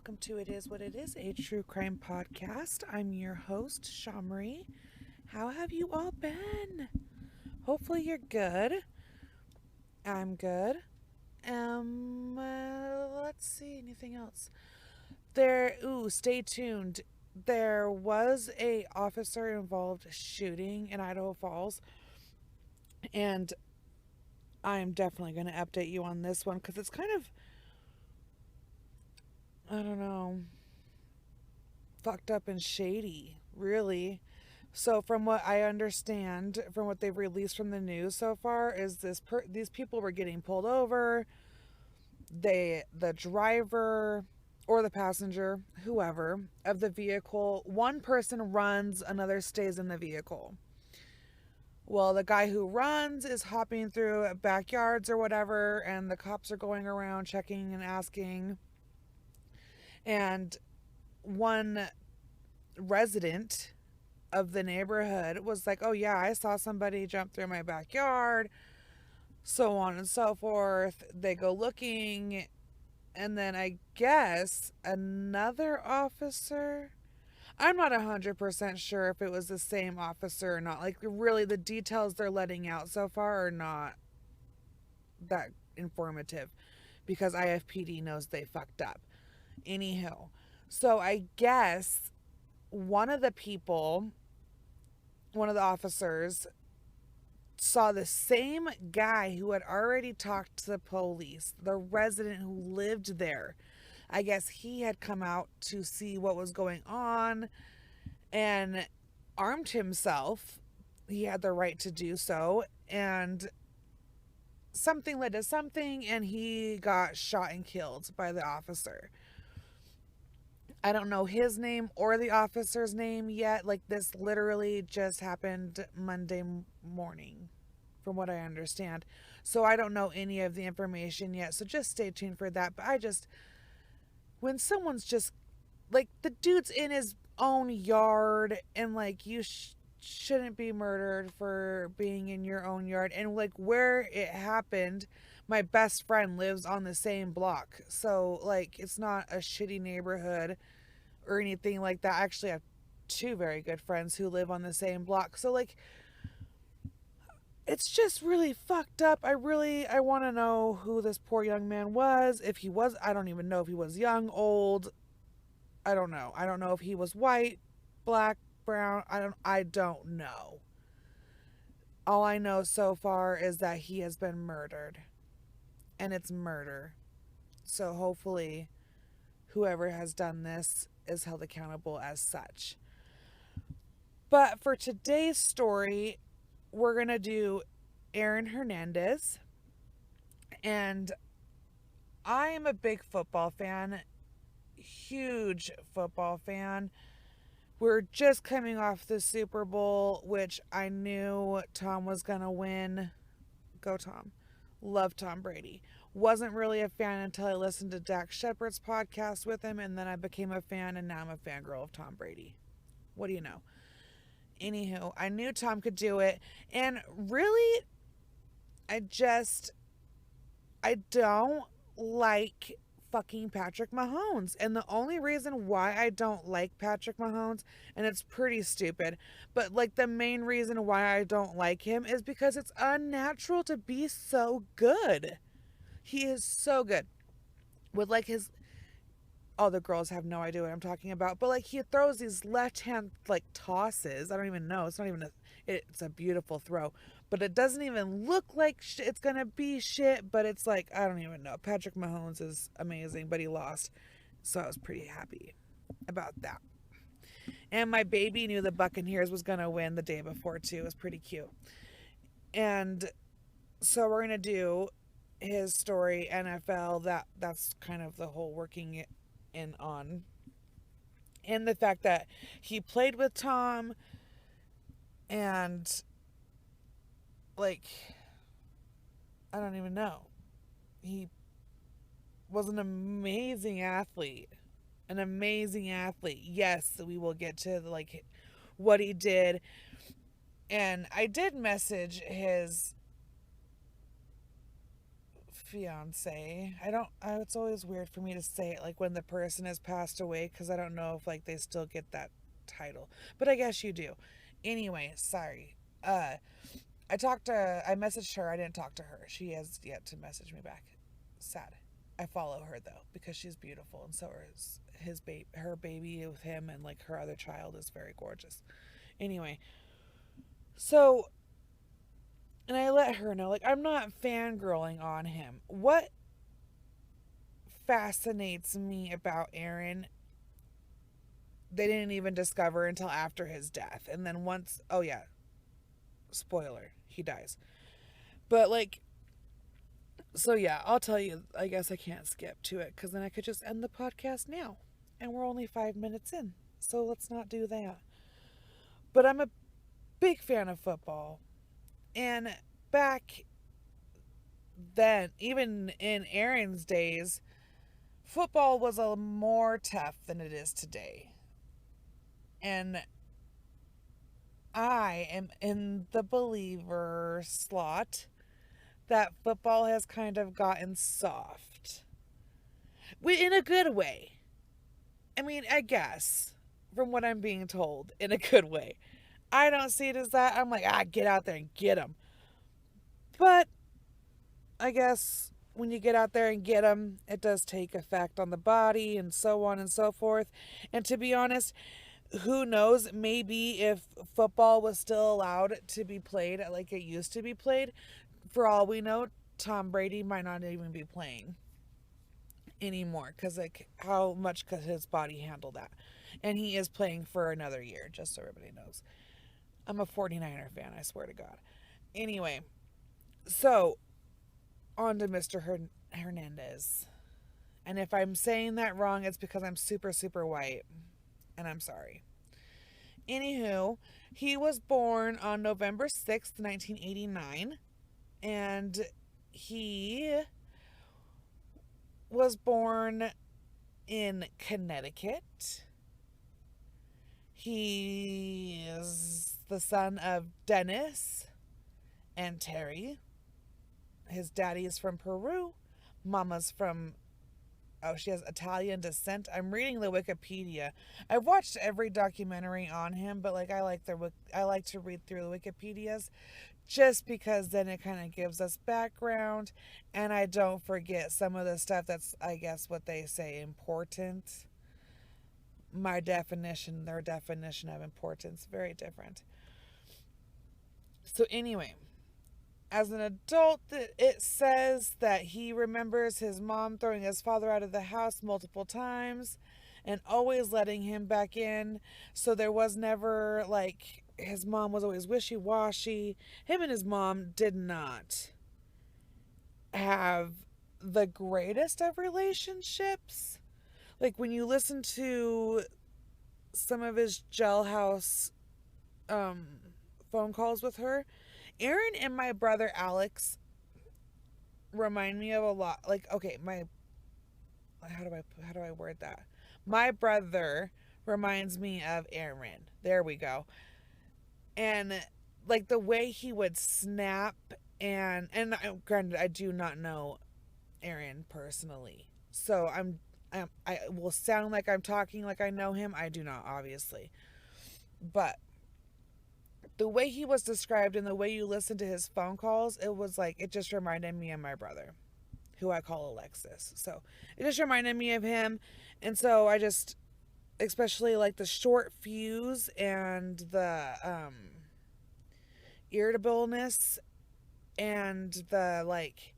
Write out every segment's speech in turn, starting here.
welcome to It Is What It Is, a true crime podcast. I'm your host, Shamri. How have you all been? Hopefully you're good. I'm good. Let's see, anything else? Stay tuned. There was a officer involved shooting in Idaho Falls, and I'm definitely going to update you on this one because it's kind of, I don't know, fucked up and shady, really. So, from what I understand, from what they've released from the news so far, is these people were getting pulled over. The driver or the passenger, whoever of the vehicle, one person runs, another stays in the vehicle. Well, the guy who runs is hopping through backyards or whatever, and the cops are going around checking and asking. And one resident of the neighborhood was like, "Oh yeah, I saw somebody jump through my backyard," so on and so forth. They go looking, and then I guess another officer, I'm not 100% sure if it was the same officer or not. Like, really, the details they're letting out so far are not that informative because IFPD knows they fucked up. Anyhow, so I guess one of the people, one of the officers, saw the same guy who had already talked to the police, the resident who lived there. I guess he had come out to see what was going on and armed himself. He had the right to do so, and something led to something, and he got shot and killed by the officer. I don't know his name or the officer's name yet. Like, this literally just happened Monday morning, from what I understand. So I don't know any of the information yet. So just stay tuned for that. But when someone's just, like, the dude's in his own yard, and, like, you shouldn't be murdered for being in your own yard. And, like, where it happened, my best friend lives on the same block. So, like, it's not a shitty neighborhood or anything like that. I actually have two very good friends who live on the same block. So, like, it's just really fucked up. I want to know who this poor young man was. If he was, I don't even know if he was young, old. I don't know. I don't know if he was white, black, brown. I don't know. All I know so far is that he has been murdered. And it's murder. So hopefully whoever has done this is held accountable as such. But for today's story, we're going to do Aaron Hernandez. And I am a big football fan, huge football fan. We're just coming off the Super Bowl, which I knew Tom was going to win. Go Tom. Love Tom Brady. Wasn't really a fan until I listened to Dak Shepard's podcast with him, and then I became a fan, and now I'm a fangirl of Tom Brady. What do you know? Anywho, I knew Tom could do it, and really, I don't like fucking Patrick Mahomes. And the only reason why I don't like Patrick Mahomes, and it's pretty stupid, but, like, the main reason why I don't like him is because it's unnatural to be so good. He is so good with, like, his, all the girls have no idea what I'm talking about, but, like, he throws these left hand, like, tosses. I don't even know. It's not even it's a beautiful throw, but it doesn't even look like it's gonna be shit. But it's like, I don't even know. Patrick Mahomes is amazing, but he lost, so I was pretty happy about that. And my baby knew the Buccaneers was gonna win the day before too. It was pretty cute. And so we're gonna do his story, NFL. That's kind of the whole working in on, and the fact that he played with Tom, and, like, I don't even know. He was an amazing athlete. An amazing athlete. Yes, we will get to, like, what he did. And I did message his fiance. It's always weird for me to say it like when the person has passed away because I don't know if like they still get that title. But I guess you do. Anyway, sorry. Uh I messaged her. I didn't talk to her. She has yet to message me back. Sad. I follow her though because she's beautiful and so is her baby with him and like her other child is very gorgeous. Anyway, so and I let her know like I'm not fangirling on him. What fascinates me about Aaron they didn't even discover until after his death. And then once, oh yeah, spoiler, he dies. But like, so yeah, I'll tell you, I guess I can't skip to it because then I could just end the podcast now. And we're only 5 minutes in. So let's not do that. But I'm a big fan of football. And back then, even in Aaron's days, football was a more tough than it is today. And I am in the believer slot that football has kind of gotten soft. In a good way. I mean, I guess, from what I'm being told, in a good way. I don't see it as that. I'm like, get out there and get them. But I guess when you get out there and get them, it does take effect on the body and so on and so forth. And to be honest, who knows, maybe if football was still allowed to be played like it used to be played, for all we know, Tom Brady might not even be playing anymore because like how much could his body handle that? And he is playing for another year, just so everybody knows. I'm a 49er fan, I swear to God. Anyway, so on to Mr. Hernandez. And if I'm saying that wrong, it's because I'm super, super white. And I'm sorry. Anywho, he was born on November 6th, 1989. And he was born in Connecticut. He is the son of Dennis and Terry. His daddy is from Peru. Mama's from she has Italian descent. I'm reading the Wikipedia. I've watched every documentary on him, but like I like to read through the Wikipedias just because then it kind of gives us background and I don't forget some of the stuff that's I guess what they say important. My definition, their definition of importance, very different. So anyway, as an adult, it says that he remembers his mom throwing his father out of the house multiple times and always letting him back in. So there was never like his mom was always wishy-washy. Him and his mom did not have the greatest of relationships. Like when you listen to some of his jailhouse phone calls with her, Aaron and my brother Alex remind me of a lot. Like, okay, how do I word that? My brother reminds me of Aaron. There we go. And like the way he would snap granted I do not know Aaron personally. So I will sound like I'm talking like I know him. I do not, obviously. But the way he was described and the way you listen to his phone calls, it was like, it just reminded me of my brother, who I call Alexis. So it just reminded me of him. And so I just, especially like the short fuse and the irritableness and the like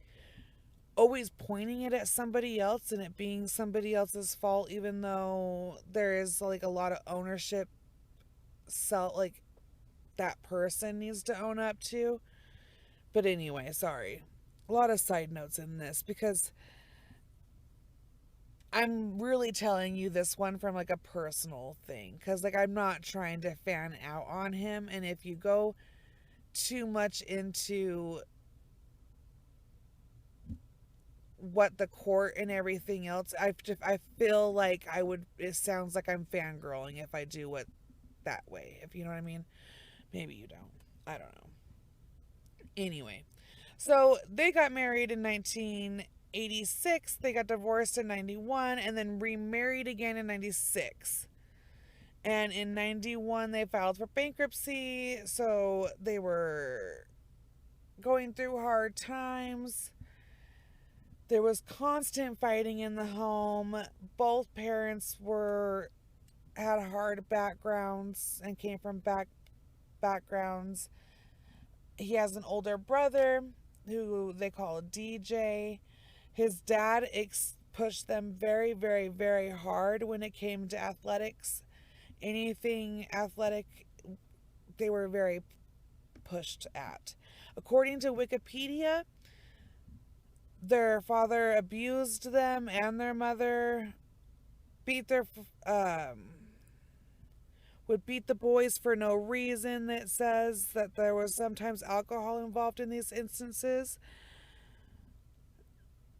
always pointing it at somebody else and it being somebody else's fault, even though there is like a lot of ownership, like that person needs to own up to. But anyway, sorry. A lot of side notes in this because I'm really telling you this one from like a personal thing because like I'm not trying to fan out on him, and if you go too much into what the court and everything else, I feel like it sounds like I'm fangirling if I do it that way, if you know what I mean. Maybe you don't. I don't know. Anyway, So they got married in 1986, they got divorced in 91, and then remarried again in 96. And in 91, they filed for bankruptcy, so they were going through hard times. There was constant fighting in the home. Both parents were had hard backgrounds and came from backgrounds. He has an older brother who they call a DJ. His dad pushed them very, very, very hard when it came to athletics. Anything athletic, they were very pushed at. According to Wikipedia, their father abused them and their mother, beat their would beat the boys for no reason. It says that there was sometimes alcohol involved in these instances.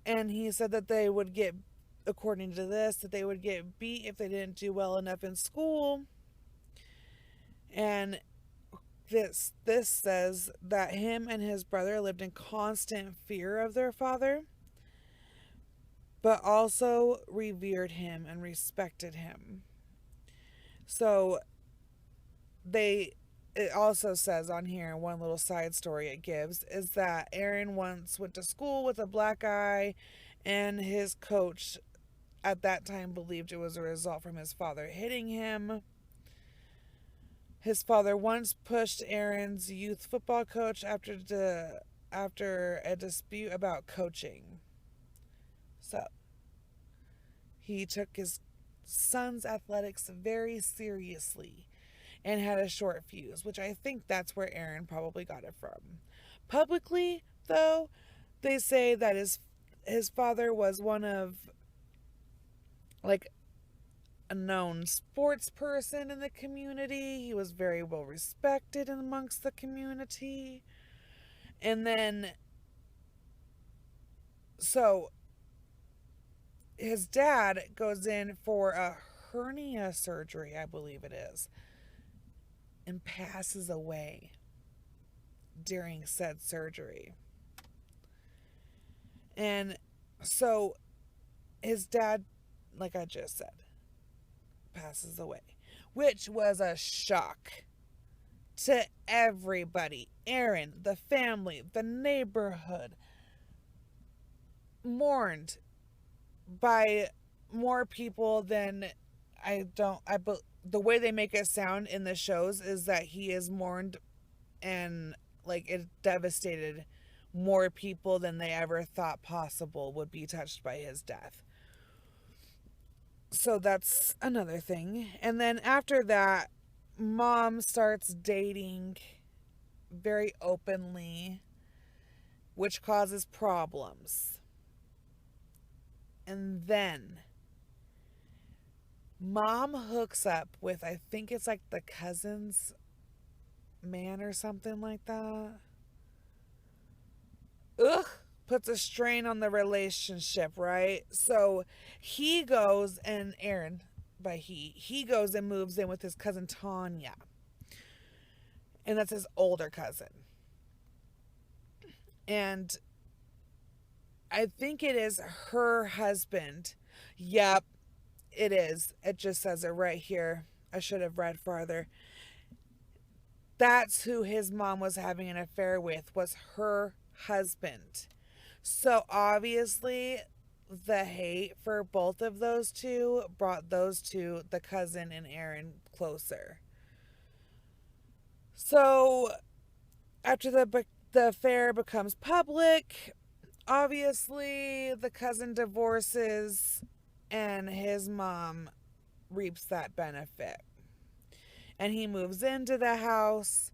And he said that they would get, according to this, that they would get beat if they didn't do well enough in school. And this says that him and his brother lived in constant fear of their father, but also revered him and respected him. So it also says on here, one little side story it gives is that Aaron once went to school with a black eye, and his coach at that time believed it was a result from his father hitting him. His father once pushed Aaron's youth football coach after a dispute about coaching. So he took his son's athletics very seriously and had a short fuse, which I think that's where Aaron probably got it from. Publicly, though, they say that his father was one of, like, a known sports person in the community. He was very well respected amongst the community. And then, so his dad goes in for a hernia surgery, I believe it is, and passes away during said surgery. And so his dad, like I just said, passes away, which was a shock to everybody. Aaron, the family, the neighborhood mourned by more people than the way they make it sound in the shows is that he is mourned, and like it devastated more people than they ever thought possible would be touched by his death. So that's another thing. And then after that, mom starts dating very openly, which causes problems. And then mom hooks up with, I think it's like the cousin's man or something like that. Ugh, puts a strain on the relationship, right? So he goes, and Aaron, by he goes and moves in with his cousin Tanya. And that's his older cousin. And I think it is her husband. Yep, it is. It just says it right here. I should have read farther. That's who his mom was having an affair with, was her husband. So obviously the hate for both of those two brought those two, the cousin and Aaron, closer. So after the affair becomes public, obviously the cousin divorces and his mom reaps that benefit. And he moves into the house.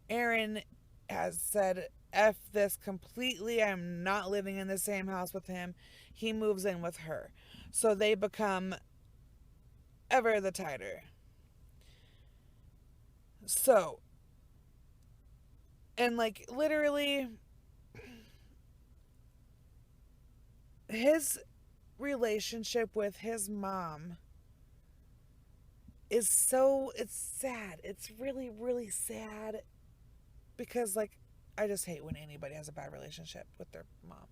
Aaron has said, F this completely. I'm not living in the same house with him. He moves in with her. So they become ever the tighter. So, and like literally, his relationship with his mom it's sad. It's really, really sad because, like, I just hate when anybody has a bad relationship with their mom.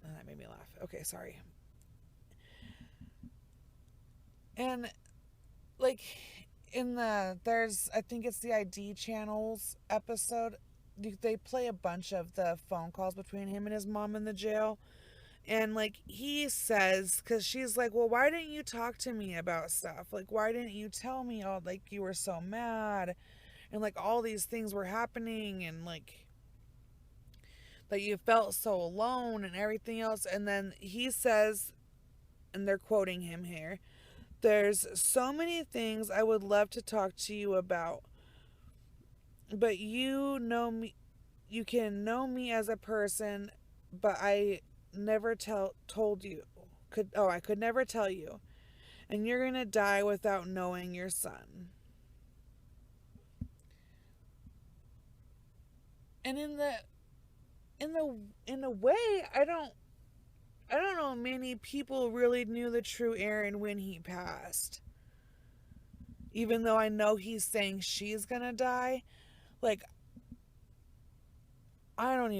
And that made me laugh. Okay, sorry. And like there's, I think it's the ID channels episode, they play a bunch of the phone calls between him and his mom in the jail. And like he says, because she's like, well, why didn't you talk to me about stuff? Like, why didn't you tell me all, like, you were so mad and like all these things were happening, and like that you felt so alone and everything else. And then he says, and they're quoting him here, there's so many things I would love to talk to you about, but you know me, you can know me as a person, but I never told you. I could never tell you. And you're going to die without knowing your son. And in a way, I don't know many people really knew the true Aaron when he passed. Even though I know he's saying she's going to die, like I don't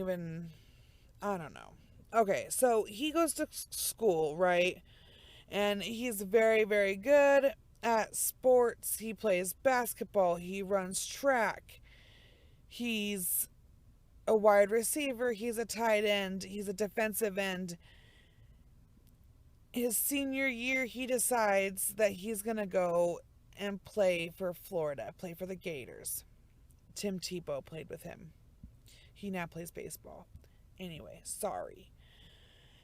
know. Okay, so he goes to school, right? And he's very, very good at sports. He plays basketball, he runs track, he's a wide receiver, he's a tight end, he's a defensive end. His senior year, he decides that he's going to go and play for Florida, play for the Gators. Tim Tebow played with him. He now plays baseball. Anyway, sorry.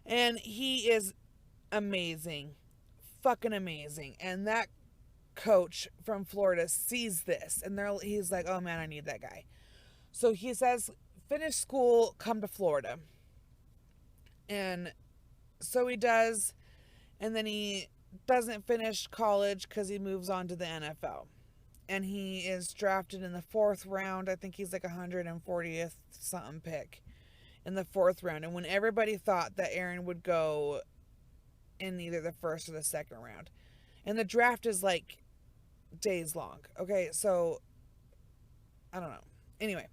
And he is amazing. Fucking amazing. And that coach from Florida sees this, and he's like, oh man, I need that guy. So he says, finish school, come to Florida. And so he does, and then he doesn't finish college because he moves on to the NFL. And he is drafted in the 4th round. I think he's like 140th something pick in the 4th round. And when everybody thought that Aaron would go in either the 1st or the 2nd round. And the draft is like days long. Okay, so I don't know. Anyway,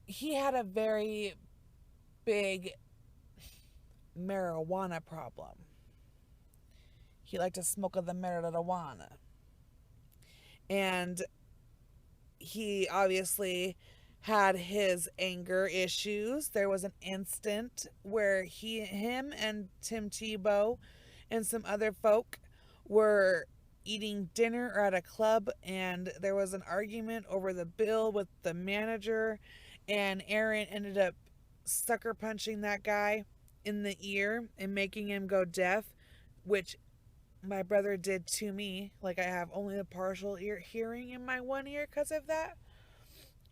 he had a very big marijuana problem. He liked to smoke the marijuana. And he obviously had his anger issues. There was an instant where him and Tim Tebow and some other folk were eating dinner or at a club, and there was an argument over the bill with the manager, and Aaron ended up sucker punching that guy in the ear and making him go deaf, which my brother did to me. Like, I have only a partial ear hearing in my one ear because of that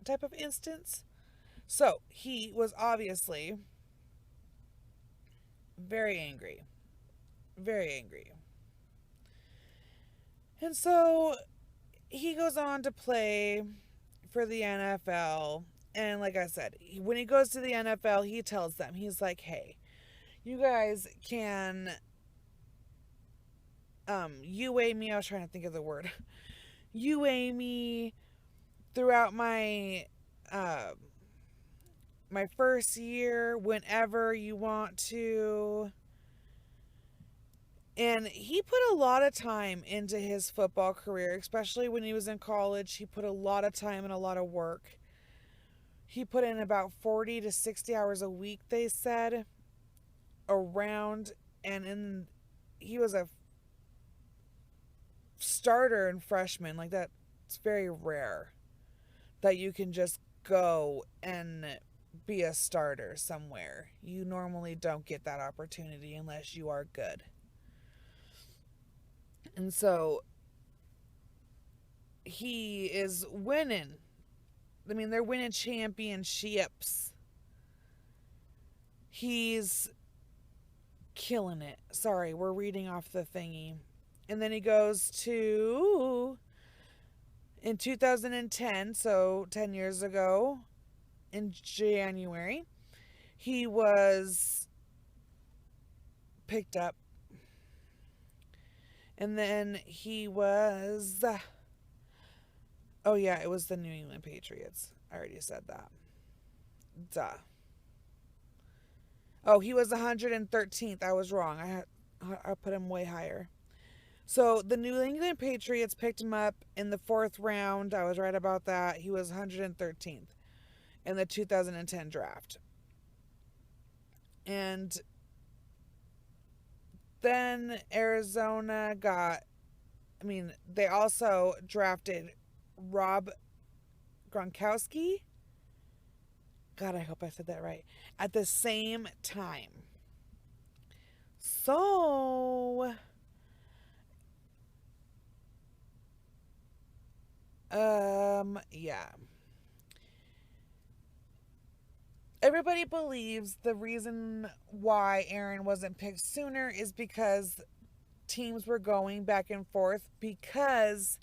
type of instance. So he was obviously very angry. Very angry. And so he goes on to play for the NFL. And like I said, when he goes to the NFL, he tells them, he's like, hey, you guys can UA me. I was trying to think of the word. UA me throughout my my first year, whenever you want to. And he put a lot of time into his football career, especially when he was in college. He put a lot of time and a lot of work. He put in about 40 to 60 hours a week, they said, around. And he was a starter and freshman. Like, that, it's very rare that you can just go and be a starter somewhere. You normally don't get that opportunity unless you are good. And so he is winning. I mean, they're winning championships. He's killing it. Sorry, we're reading off the thingy. And then he goes to, in 2010, so 10 years ago, in January, he was picked up. And then he was Oh yeah, it was the New England Patriots. I already said that. Duh. Oh, he was 113th. I was wrong. I put him way higher. So the New England Patriots picked him up in the fourth round. I was right about that. He was 113th in the 2010 draft. And then Arizona got, they also drafted Rob Gronkowski. God, I hope I said that right. At the same time. So, yeah. Everybody believes the reason why Aaron wasn't picked sooner is because teams were going back and forth because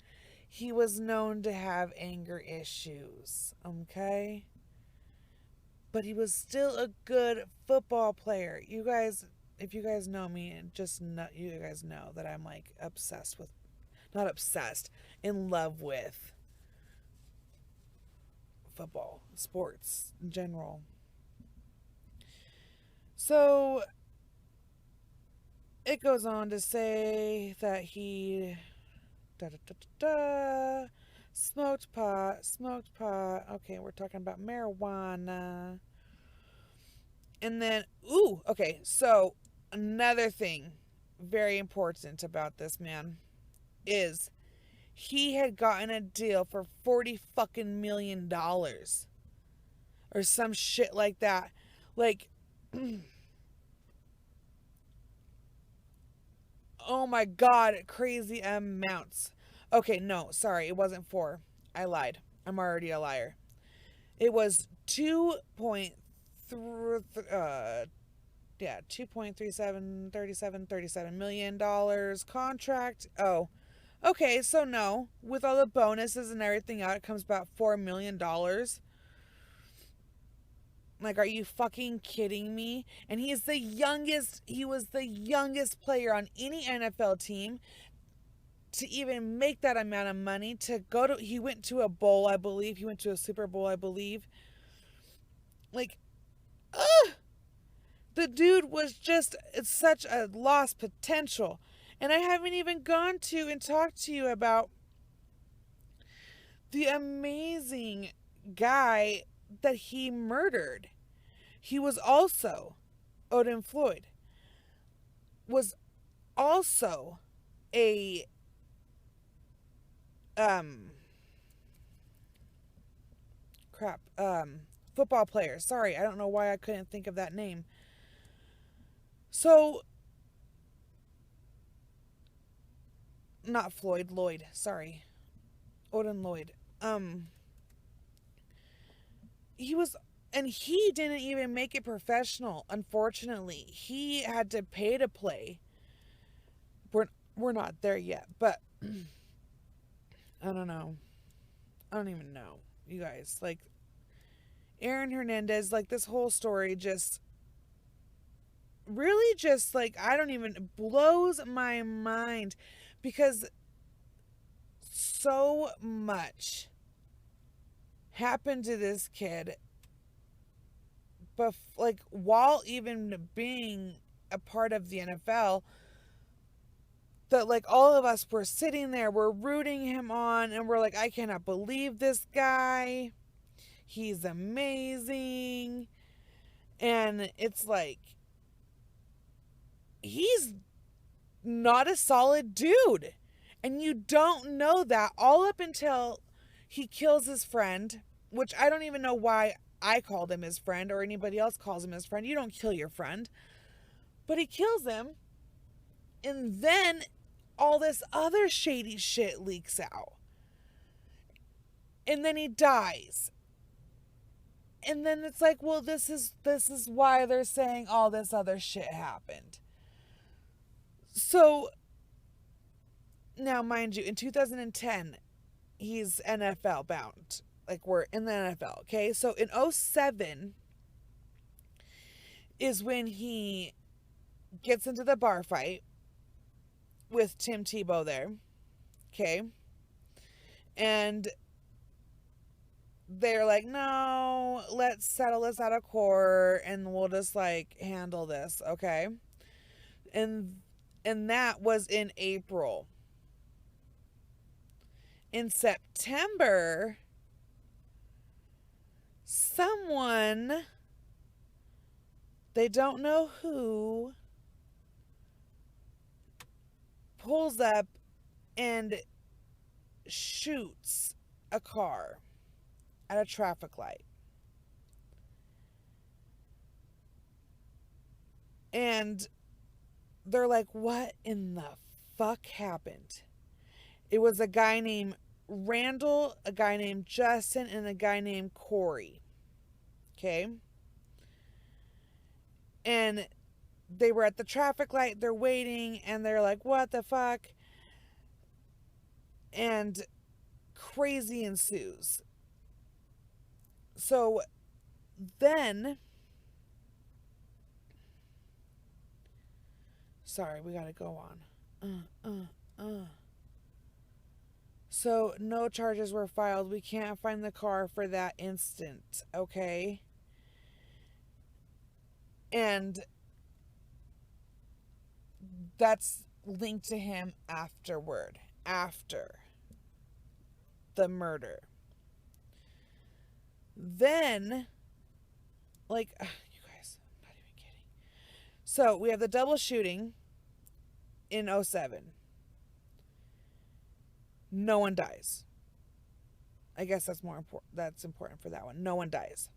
he was known to have anger issues. Okay? But he was still a good football player. You guys, if you guys know me, and just know, you guys know that I'm like obsessed with, not obsessed, in love with football, sports in general. So it goes on to say that he da, da, da, da, da, smoked pot. Okay, we're talking about marijuana. And then, ooh, okay, so another thing very important about this man is he had gotten a deal for 40 fucking $1 million or some shit like that. Like, oh my god, crazy amounts. Okay, no, sorry, it wasn't four. I lied. I'm already a liar. It was 2.37 million dollars contract. Oh, okay, so no, with all the bonuses and everything out, it comes about $4 million. Like, are you fucking kidding me? And he was the youngest player on any NFL team to even make that amount of money. He went to a bowl, I believe. He went to a Super Bowl, I believe. Like, ugh! The dude was just such a lost potential. And I haven't even gone to and talked to you about the amazing guy that he murdered. He was also, Odin Lloyd, was also a, um, crap, football player. Sorry, I don't know why I couldn't think of that name. So, not Floyd, Lloyd, sorry. Odin Lloyd. He was, and he didn't even make it professional, unfortunately. He had to pay to play. We're not there yet, but I don't know. I don't even know. You guys, like, Aaron Hernandez, like, this whole story just really just, like, I don't even, blows my mind because so much happened to this kid, but like, while even being a part of the NFL, that, like, all of us were sitting there, we're rooting him on, and we're like, I cannot believe this guy. He's amazing. And it's like, he's not a solid dude. And you don't know that all up until he kills his friend, which I don't even know why I called him his friend or anybody else calls him his friend. You don't kill your friend. But he kills him. And then all this other shady shit leaks out. And then he dies. And then it's like, well, this is why they're saying all this other shit happened. So now, mind you, in 2010, he's NFL bound. Like, we're in the NFL, okay? So in 2007 is when he gets into the bar fight with Tim Tebow there, okay? And they're like, no, let's settle this out of court and we'll just like handle this, okay? And that was in April. In September, someone, they don't know who, pulls up and shoots a car at a traffic light. And they're like, what in the fuck happened? It was a guy named Randall, a guy named Justin, and a guy named Corey. Okay? And they were at the traffic light, they're waiting, and they're like, what the fuck? And crazy ensues. So then, sorry, we gotta go on. So no charges were filed. We can't find the car for that instant, okay? And that's linked to him afterward, after the murder. Then, like, you guys, I'm not even kidding. So we have the double shooting in 07. No one dies. I guess that's more important. That's important for that one. No one dies.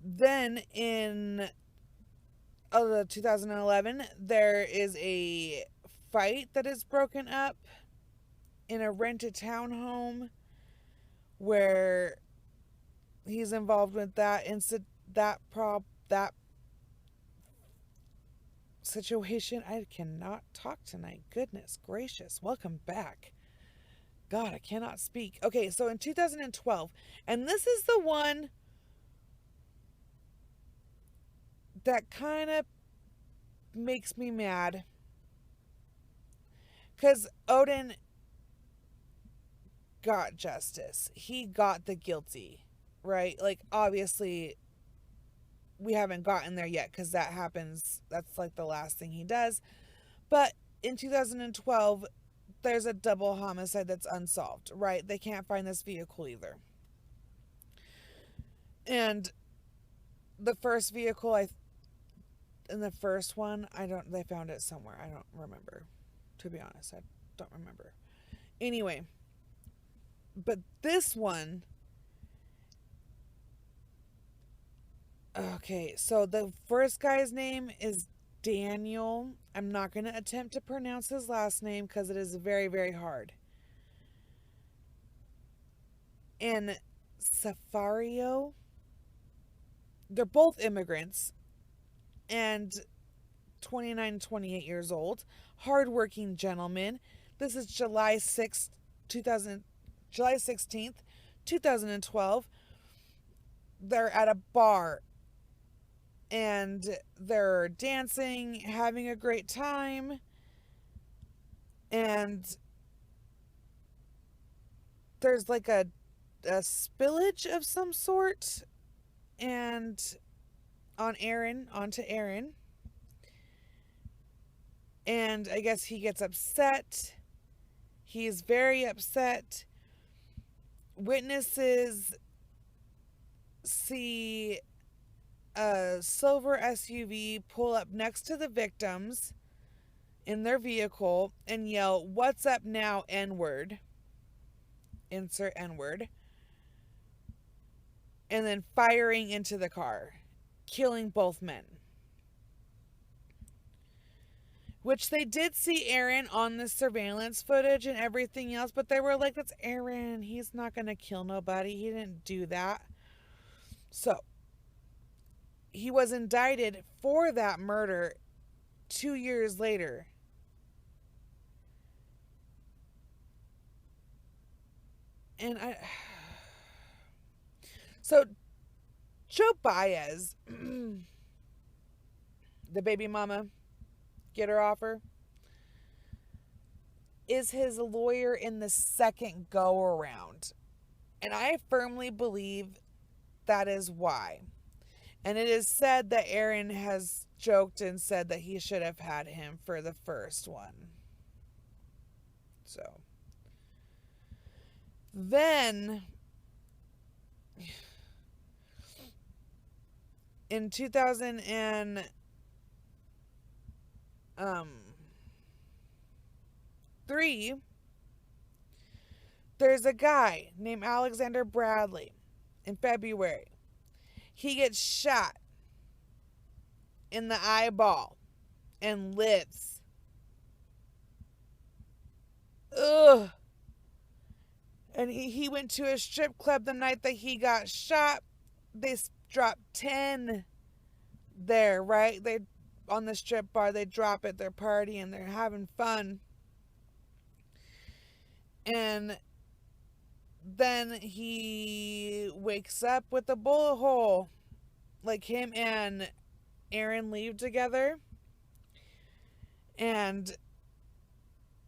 Then in 2011, there is a fight that is broken up in a rented townhome where he's involved with that that situation. I cannot talk tonight. Goodness gracious. Welcome back. God, I cannot speak. Okay, so in 2012, and this is the one that kind of makes me mad, because Odin got justice. He got the guilty, right? Like, obviously, we haven't gotten there yet because that happens. That's like the last thing he does. But in 2012, there's a double homicide that's unsolved, right? They can't find this vehicle either. And the first vehicle, in the first one, they found it somewhere. I don't remember. To be honest, I don't remember. Anyway, but this one, okay, so the first guy's name is Daniel. I'm not going to attempt to pronounce his last name because it is very, very hard. And Safario, they're both immigrants and 29, 28 years old, hardworking gentlemen. This is July 16th, 2012. They're at a bar and they're dancing, having a great time, and there's like a spillage of some sort and onto Aaron. And I guess he gets upset. He's very upset. Witnesses see a silver SUV pull up next to the victims in their vehicle and yell, "What's up now, N-word?" Insert N-word. And then firing into the car, killing both men. Which they did see Aaron on the surveillance footage and everything else, but they were like, that's Aaron. He's not going to kill nobody. He didn't do that. So, he was indicted for that murder 2 years later. And so, Joe Baez, the baby mama, get her offer. is his lawyer in the second go around. And I firmly believe that is why. And it is said that Aaron has joked and said that he should have had him for the first one. So. Then, in 2003, there's a guy named Alexander Bradley in February. He gets shot in the eyeball and lives. Ugh. And he went to a strip club the night that he got shot. They dropped 10 there, right? They on the strip bar, they drop it, they're partying, they're having fun. And then he wakes up with a bullet hole. Like, him and Aaron leave together. And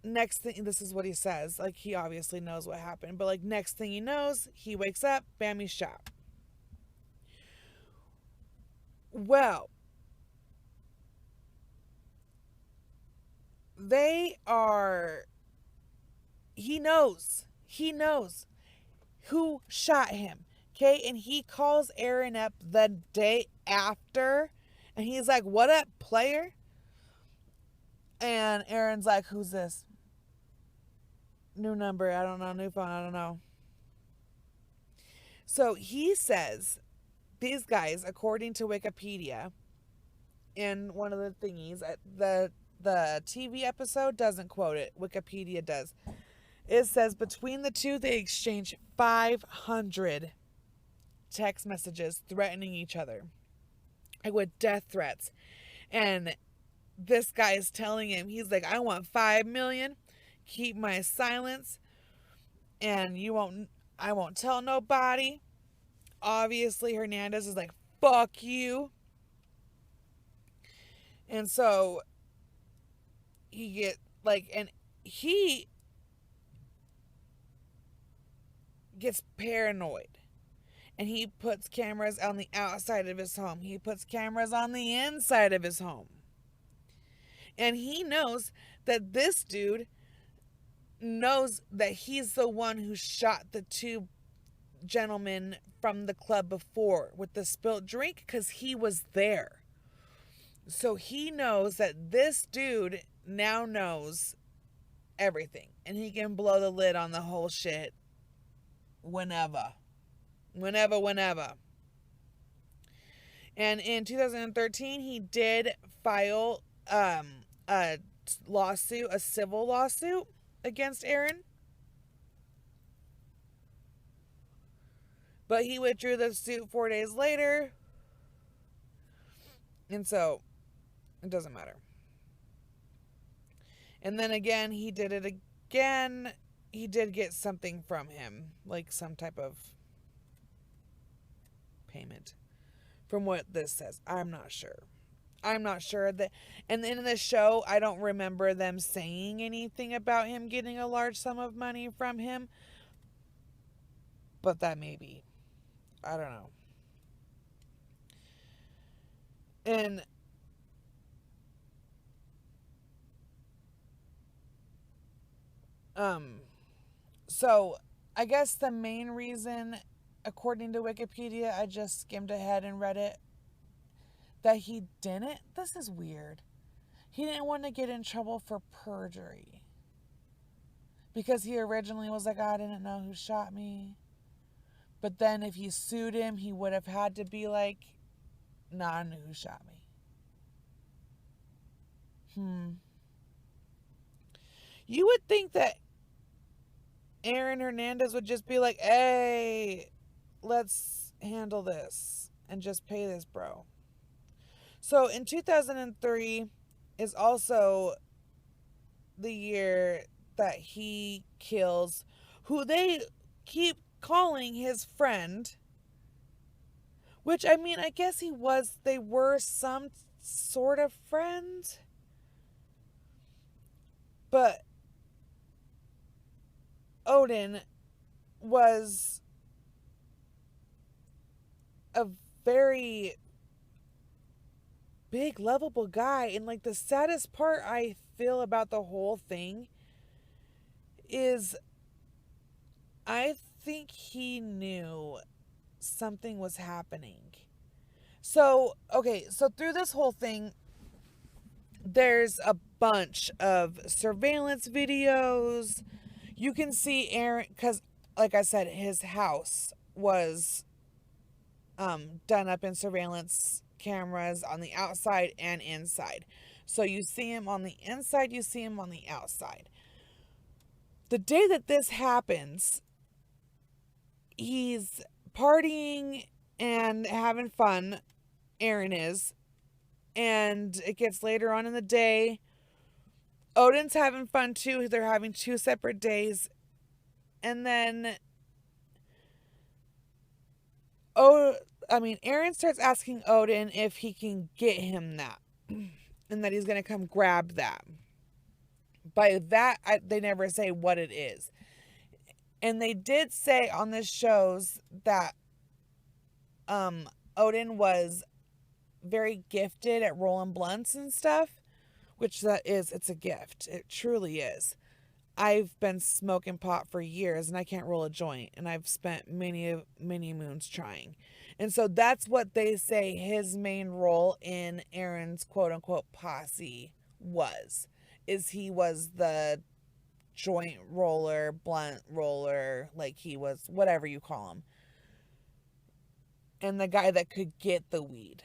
next thing, this is what he says. Like, he obviously knows what happened. But, like, next thing he knows, he wakes up, bam, he's shot. Well, he knows who shot him. Okay, and he calls Aaron up the day after, and he's like, "What up, player?" And Aaron's like, "Who's this? New number, I don't know, new phone, I don't know." So he says, these guys, according to Wikipedia, in one of the thingies, the TV episode doesn't quote it, Wikipedia does. It says between the two, they exchanged 500 text messages threatening each other, like with death threats. And this guy is telling him, he's like, "I want 5 million, keep my silence, and I won't tell nobody." Obviously, Hernandez is like, "Fuck you." And so he gets paranoid. And he puts cameras on the outside of his home. He puts cameras on the inside of his home. And he knows that this dude knows that he's the one who shot the two gentlemen from the club before with the spilt drink, because he was there. So he knows that this dude now knows everything. And he can blow the lid on the whole shit whenever. And in 2013, he did file a civil lawsuit against Aaron. But he withdrew the suit 4 days later. And so, it doesn't matter. And then again, he did it again. He did get something from him, like some type of payment, from what this says. I'm not sure that. And in the show, I don't remember them saying anything about him getting a large sum of money from him, but that may be, I don't know. And so I guess the main reason, according to Wikipedia, I just skimmed ahead and read it, that he didn't, this is weird, he didn't want to get in trouble for perjury. Because he originally was like, "I didn't know who shot me." But then if he sued him, he would have had to be like, "Nah, I knew who shot me." You would think that Aaron Hernandez would just be like, "Hey, let's handle this and just pay this bro." So in 2003 is also the year that he kills who they keep calling his friend. Which, I mean, I guess they were some sort of friend. But Odin was a very big, lovable guy. And like the saddest part I feel about the whole thing is I think he knew something was happening. So, okay, so through this whole thing, there's a bunch of surveillance videos. You can see Aaron, because, like I said, his house was done up in surveillance cameras on the outside and inside. So you see him on the inside, you see him on the outside. The day that this happens, he's partying and having fun. Aaron is. And it gets later on in the day. Odin's having fun too. They're having two separate days. And then Aaron starts asking Odin if he can get him that. And that he's going to come grab that. By that, they never say what it is. And they did say on the shows that Odin was very gifted at rolling blunts and stuff, which it's a gift. It truly is. I've been smoking pot for years and I can't roll a joint, and I've spent many moons trying. And so that's what they say his main role in Aaron's quote unquote posse is he was the joint roller, blunt roller, like he was whatever you call him. And the guy that could get the weed.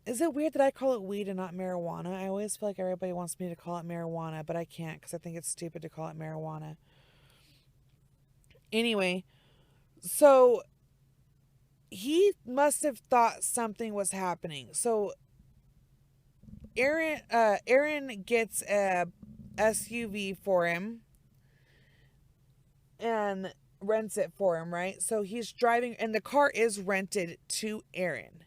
Is it weird that I call it weed and not marijuana? I always feel like everybody wants me to call it marijuana, but I can't because I think it's stupid to call it marijuana. Anyway, so he must have thought something was happening. So Aaron gets a SUV for him and rents it for him, right? So he's driving, and the car is rented to Aaron.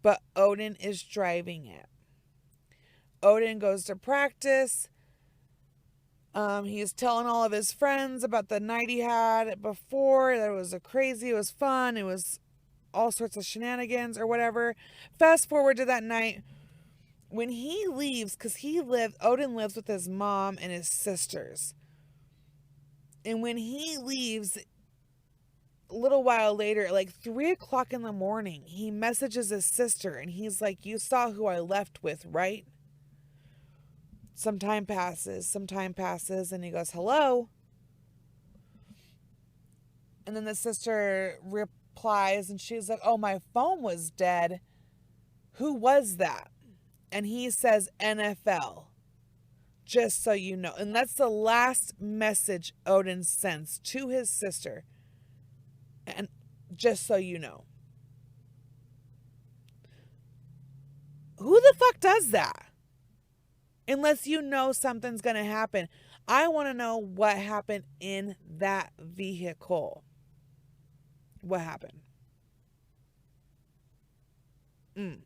But Odin is driving it. Odin goes to practice. He's telling all of his friends about the night he had before. That it was it was fun. It was all sorts of shenanigans or whatever. Fast forward to that night when he leaves, because Odin lives with his mom and his sisters. And when he leaves, a little while later, at like 3:00 in the morning, he messages his sister and he's like, "You saw who I left with, right?" Some time passes, and he goes, "Hello?" And then the sister replies and she's like, "Oh, my phone was dead. Who was that?" And he says, "NFL. Just so you know." And that's the last message Odin sends to his sister. And just so you know. Who the fuck does that? Unless you know something's going to happen. I want to know what happened in that vehicle. What happened? And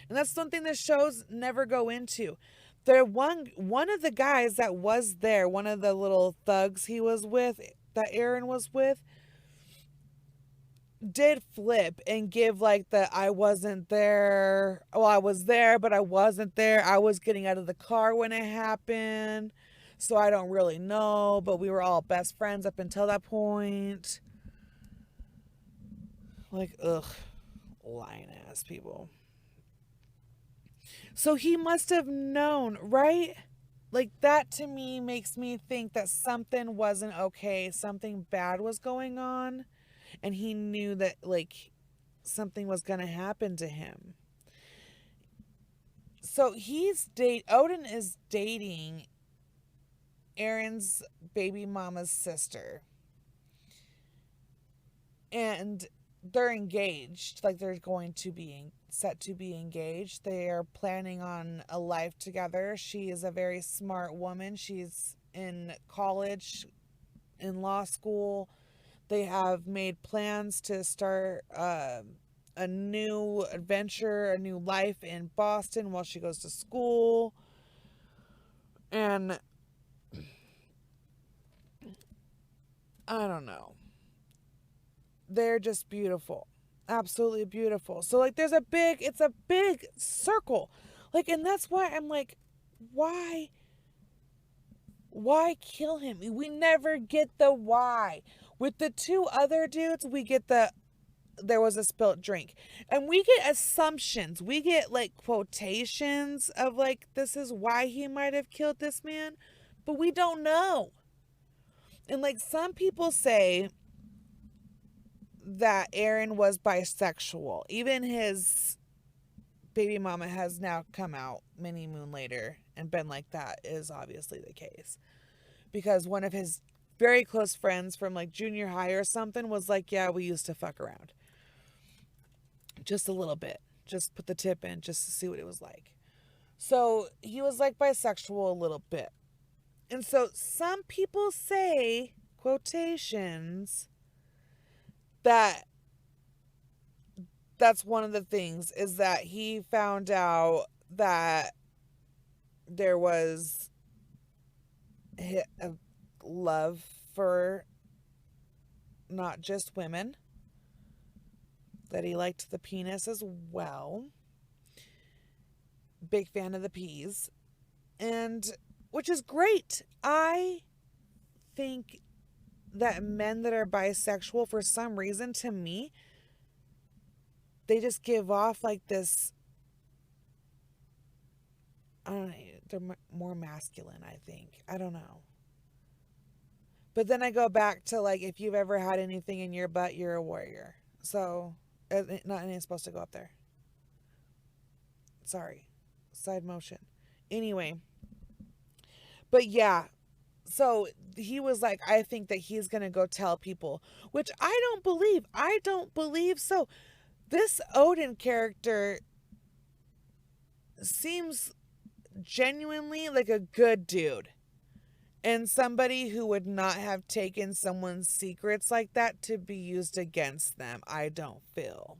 that's something the shows never go into. One of the guys that was there, one of the little thugs he was with, that Aaron was with, did flip and give like the "I wasn't there." Well, I was there, but I wasn't there. I was getting out of the car when it happened. So I don't really know, but we were all best friends up until that point. Like, ugh, lying ass people. So he must have known, right? Like, that to me makes me think that something wasn't okay. Something bad was going on. And he knew that, like, something was going to happen to him. So Odin is dating Aaron's baby mama's sister. And they're engaged. Like, they're going to be set to be engaged. They are planning on a life together. She is a very smart woman. She's in college, in law school. They have made plans to start a new adventure, a new life in Boston while she goes to school. And I don't know. They're just beautiful. Absolutely beautiful. So like it's a big circle. Like, and that's why I'm like, why kill him? We never get the why. With the two other dudes, we get there was a spilt drink. And we get assumptions. We get like quotations of like, this is why he might have killed this man, but we don't know. And like some people say that Aaron was bisexual. Even his baby mama has now come out many moon later and been like, that is obviously the case. Because one of his very close friends from like junior high or something was like, yeah, we used to fuck around. Just a little bit. Just put the tip in just to see what it was like. So he was like bisexual a little bit. And so some people say, quotations, that's one of the things, is that he found out that there was a love for not just women, that he liked the penis as well. Big fan of the peas. And which is great. I think that men that are bisexual, for some reason, to me, they just give off like this, I don't know, they're more masculine, I think. I don't know. But then I go back to like, if you've ever had anything in your butt, you're a warrior. So, not anything's supposed to go up there. Sorry. Side motion. Anyway. But yeah. So he was like, I think that he's going to go tell people, which I don't believe. I don't believe so. This Odin character seems genuinely like a good dude. And somebody who would not have taken someone's secrets like that to be used against them, I don't feel.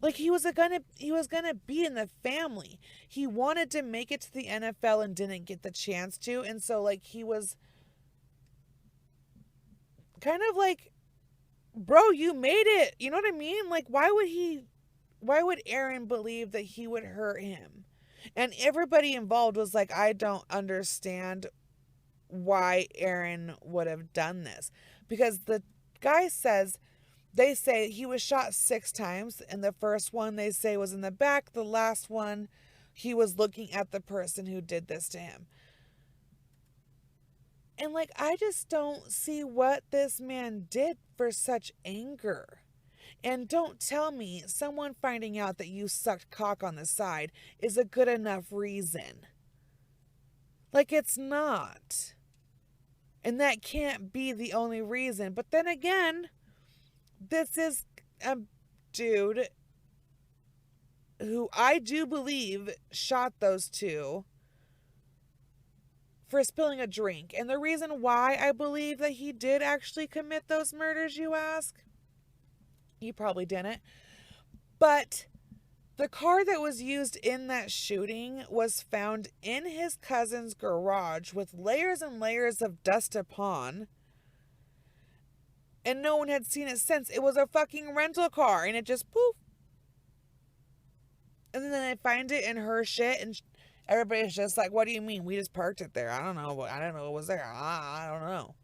Like he was gonna be in the family. He wanted to make it to the NFL and didn't get the chance to, and so like he was kind of like, bro, you made it. You know what I mean? Like why would Aaron believe that he would hurt him? And everybody involved was like, I don't understand why Aaron would have done this. Because the guy says, they say he was shot 6 times, and the first one they say was in the back. The last one, he was looking at the person who did this to him. And like, I just don't see what this man did for such anger. And don't tell me someone finding out that you sucked cock on the side is a good enough reason. Like, it's not. And that can't be the only reason. But then again, this is a dude who I do believe shot those two for spilling a drink. And the reason why I believe that he did actually commit those murders, you ask? He probably didn't. But the car that was used in that shooting was found in his cousin's garage with layers and layers of dust upon. And no one had seen it since. It was a fucking rental car, and it just poof. And then they find it in her shit, and everybody's just like, what do you mean? We just parked it there. I don't know. I don't know what was there. I don't know.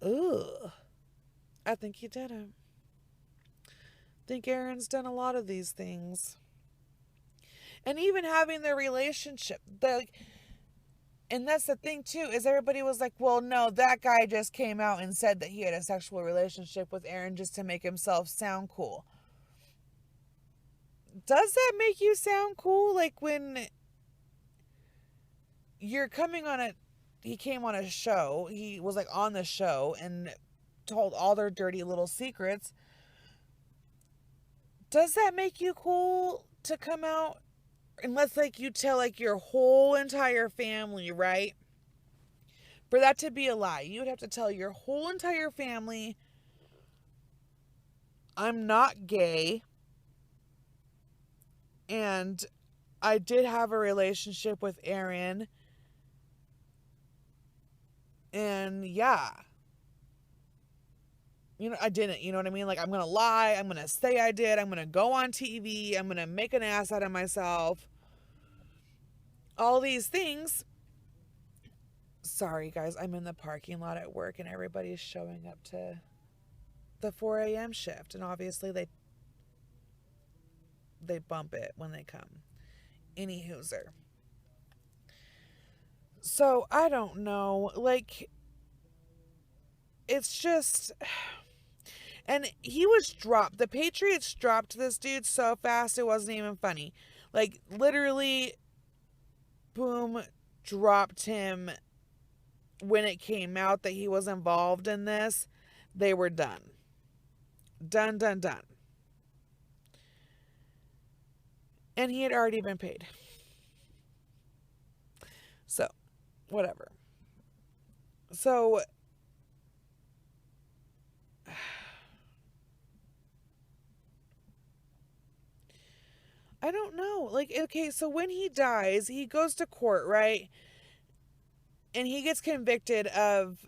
Ugh. I think he did it. I think Aaron's done a lot of these things. And even having the relationship, and that's the thing too, is everybody was like, well, no, that guy just came out and said that he had a sexual relationship with Aaron just to make himself sound cool. Does that make you sound cool? Like when you're coming on he came on a show, he was like on the show and told all their dirty little secrets. Does that make you cool to come out? Unless like you tell like your whole entire family, right? For that to be a lie, you would have to tell your whole entire family, I'm not gay, and I did have a relationship with Aaron, And yeah, I didn't. You know what I mean? Like, I'm going to lie. I'm going to say I did. I'm going to go on TV. I'm going to make an ass out of myself. All these things. Sorry, guys. I'm in the parking lot at work and everybody's showing up to the 4 a.m. shift. And obviously they bump it when they come. Any hooser. So, I don't know. Like, it's just. And he was dropped. The Patriots dropped this dude so fast it wasn't even funny. Like, literally, boom, dropped him when it came out that he was involved in this. They were done. Done, done, done. And he had already been paid. So, whatever. So, I don't know. Like, okay, so when he dies, he goes to court, right? And he gets convicted of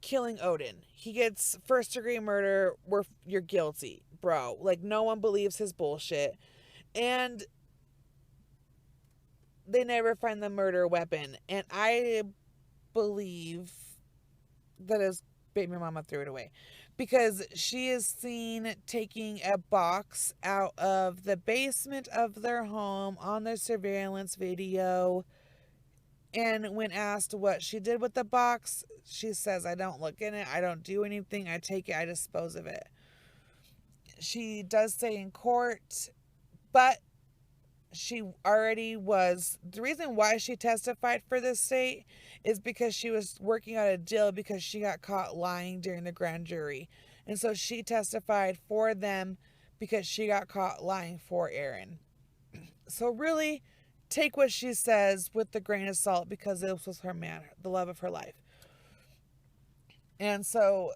killing Odin. He gets first degree murder where you're guilty, bro. Like, no one believes his bullshit. And they never find the murder weapon. And I believe that his baby mama threw it away. Because she is seen taking a box out of the basement of their home on their surveillance video. And when asked what she did with the box, she says, I don't look in it. I don't do anything. I take it. I dispose of it. She does say in court, but she already was. The reason why she testified for this state is because she was working out a deal because she got caught lying during the grand jury. And so she testified for them because she got caught lying for Aaron. So really, take what she says with the grain of salt because this was her man, the love of her life. And so,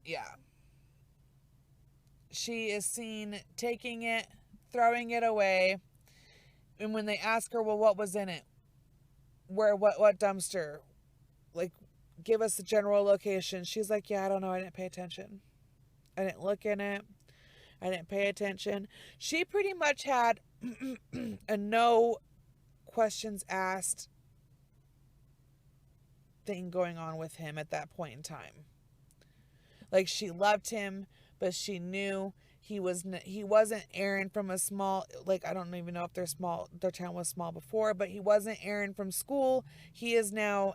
yeah. She is seen taking it, throwing it away. And when they ask her, well, what was in it? What dumpster? Like, give us the general location. She's like, yeah, I don't know. I didn't pay attention. I didn't look in it. I didn't pay attention. She pretty much had a no questions asked thing going on with him at that point in time. Like, she loved him, but she knew he wasn't Aaron from a small, like, I don't even know if their town was small before, but he wasn't Aaron from school. He is now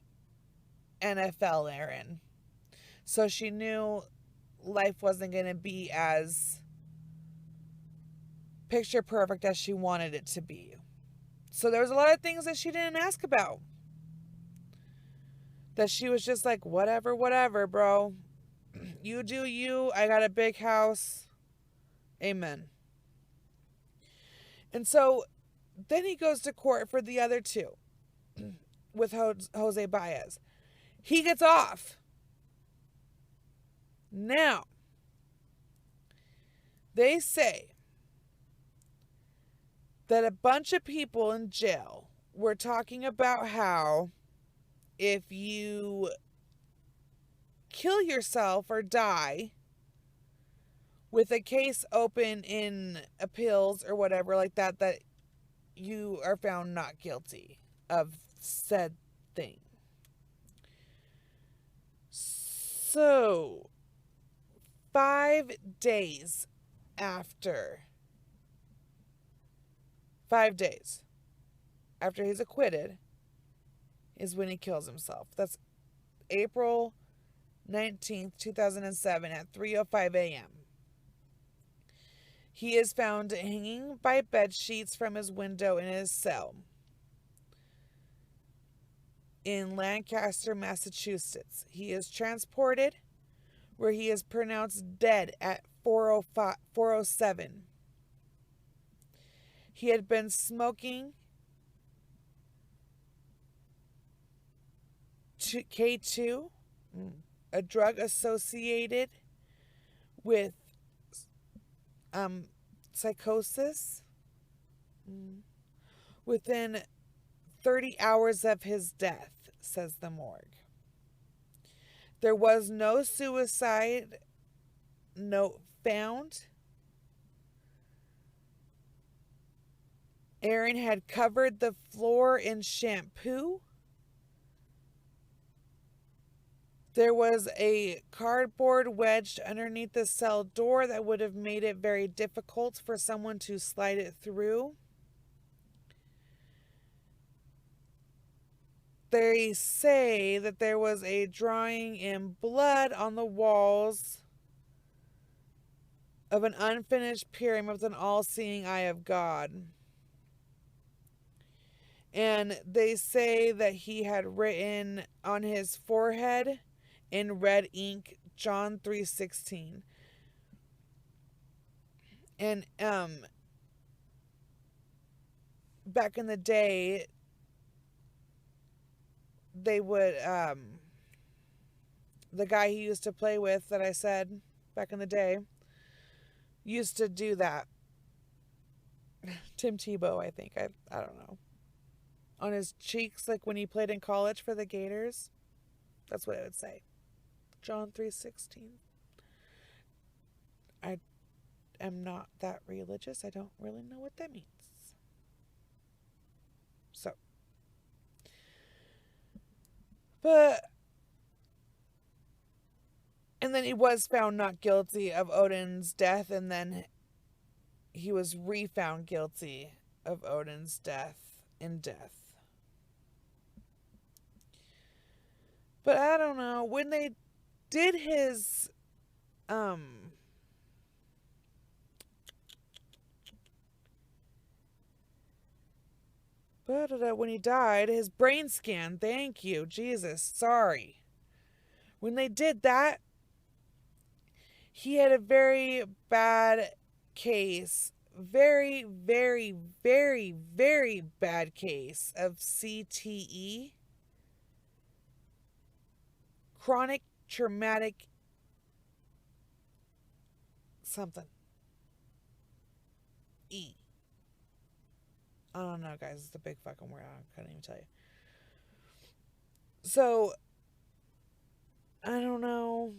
NFL Aaron. So she knew life wasn't going to be as picture perfect as she wanted it to be. So there was a lot of things that she didn't ask about. That she was just like, whatever, bro. You do you. I got a big house. Amen. And so then he goes to court for the other two with Jose Baez. He gets off. Now, they say that a bunch of people in jail were talking about how if you kill yourself or die with a case open in appeals or whatever like that, that you are found not guilty of said thing. So, 5 days after he's acquitted is when he kills himself. That's April 19th, 2007 at 3:05 a.m. He is found hanging by bed sheets from his window in his cell in Lancaster, Massachusetts. He is transported where he is pronounced dead at 4:07. He had been smoking K2, a drug associated with psychosis, within 30 hours of his death. says the morgue. There was no suicide note found. Aaron had covered the floor in shampoo. There was a cardboard wedged underneath the cell door that would have made it very difficult for someone to slide it through. They say that there was a drawing in blood on the walls of an unfinished pyramid with an all-seeing eye of God. And they say that he had written on his forehead in red ink John 3:16. And back in the day, they would the guy he used to play with that I said back in the day used to do that. Tim Tebow, I think. I don't know. On his cheeks, like when he played in college for the Gators. That's what it would say. John 3:16. I am not that religious. I don't really know what that means. So. But. And then he was found not guilty of Odin's death, and then he was re-found guilty of Odin's death in death. But I don't know, when they did his when he died, his brain scan, thank you, Jesus, sorry. When they did that, he had a very bad case, very, very, very, very bad case of CTE. Chronic traumatic something. E. I don't know, guys. It's a big fucking word. I couldn't even tell you. So, I don't know.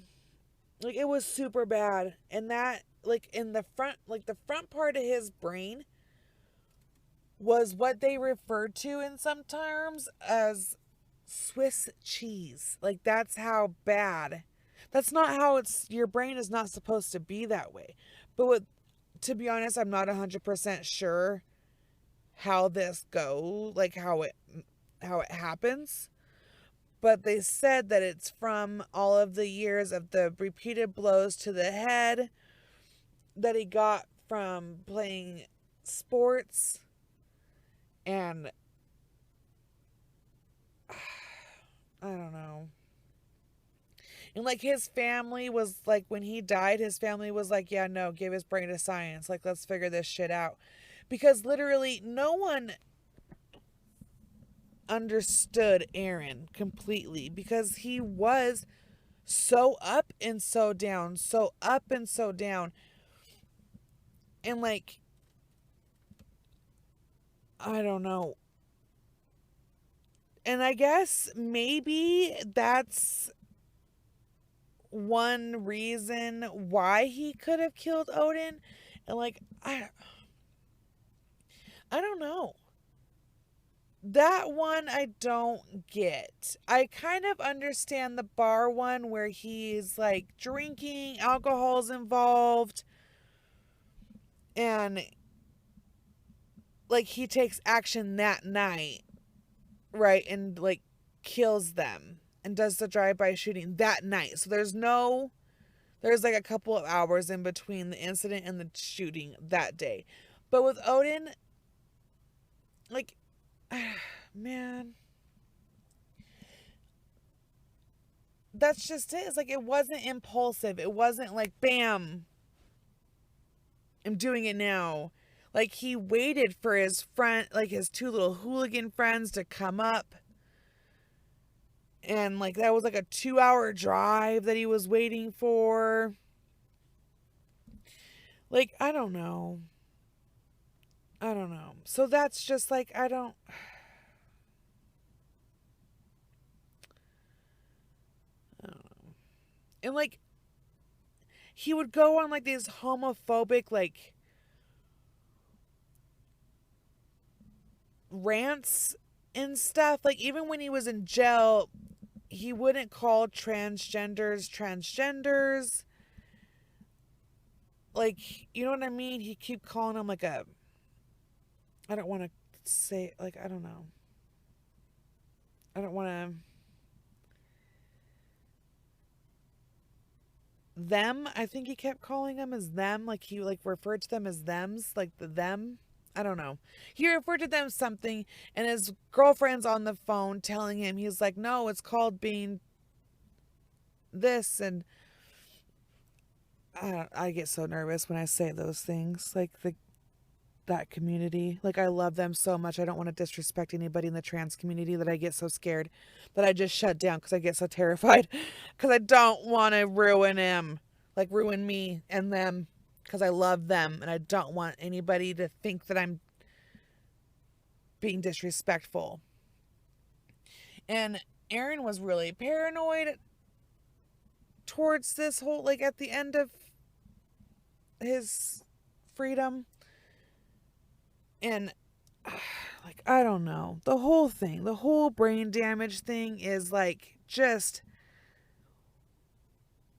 Like, it was super bad. And that, like, in the front, like, the front part of his brain was what they referred to in some terms as Swiss cheese. Like, that's how bad. That's not how your brain is not supposed to be that way. But to be honest, I'm not 100% sure how this goes, like how it happens. But they said that it's from all of the years of the repeated blows to the head that he got from playing sports. And I don't know. And like his family was like, when he died, his family was like, yeah, no, give his brain to science. Like, let's figure this shit out. Because literally no one understood Aaron completely, because he was so up and so down, so up and so down. And like, I don't know. And I guess maybe that's one reason why he could have killed Odin. And like, I don't know. That one I don't get. I kind of understand the bar one where he's like drinking, alcohol's involved, and like he takes action that night, right? And like kills them and does the drive-by shooting that night. So there's like a couple of hours in between the incident and the shooting that day. But with Odin, like, man, that's just it. It's like, it wasn't impulsive. It wasn't like, bam, I'm doing it now. Like, he waited for his friend, like his two little hooligan friends to come up. And like, that was like a 2-hour drive that he was waiting for. Like, I don't know. So that's just like, I don't. And like he would go on like these homophobic like rants and stuff. Like even when he was in jail, he wouldn't call transgenders. Like, you know what I mean? He keep calling them like a, I don't want to say, like, I don't know. I don't want to, them. I think he kept calling them as them. Like he like referred to them as thems, like the them. I don't know. He referred to them something, and his girlfriend's on the phone telling him, he's like, no, it's called being this. And I get so nervous when I say those things. Like that community. Like I love them so much. I don't want to disrespect anybody in the trans community that I get so scared that I just shut down because I get so terrified because I don't want to ruin him, like ruin me and them because I love them and I don't want anybody to think that I'm being disrespectful. And Aaron was really paranoid towards this whole, like at the end of his freedom. And like, I don't know. The whole thing, the whole brain damage thing is like just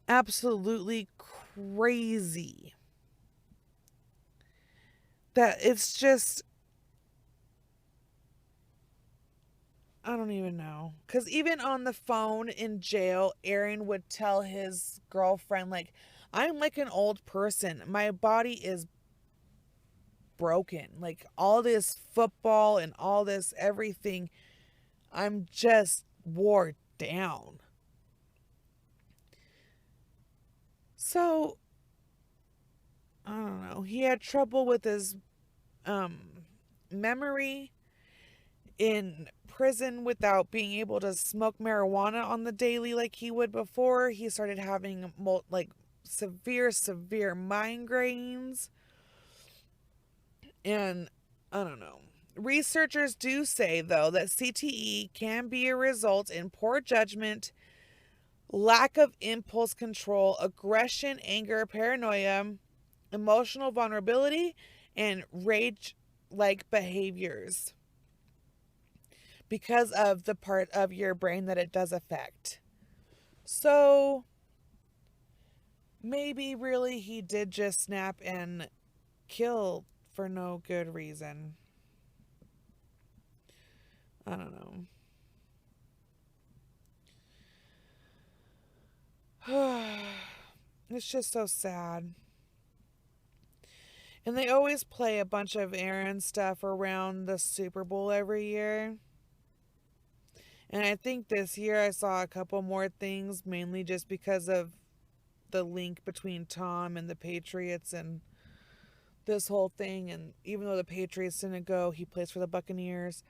absolutely crazy. That it's just, I don't even know. Because even on the phone in jail, Aaron would tell his girlfriend, like, I'm like an old person. My body is broken. Like, all this football and all this everything, I'm just wore down. So, I don't know. He had trouble with his memory in prison without being able to smoke marijuana on the daily like he would before. He started having like severe migraines. And I don't know. Researchers do say, though, that CTE can be a result in poor judgment, lack of impulse control, aggression, anger, paranoia, emotional vulnerability, and rage like behaviors because of the part of your brain that it does affect. So maybe really he did just snap and kill for no good reason. I don't know. It's just so sad. And they always play a bunch of Aaron stuff around the Super Bowl every year. And I think this year I saw a couple more things, mainly just because of the link between Tom and the Patriots and this whole thing. And even though the Patriots didn't go, he plays for the Buccaneers.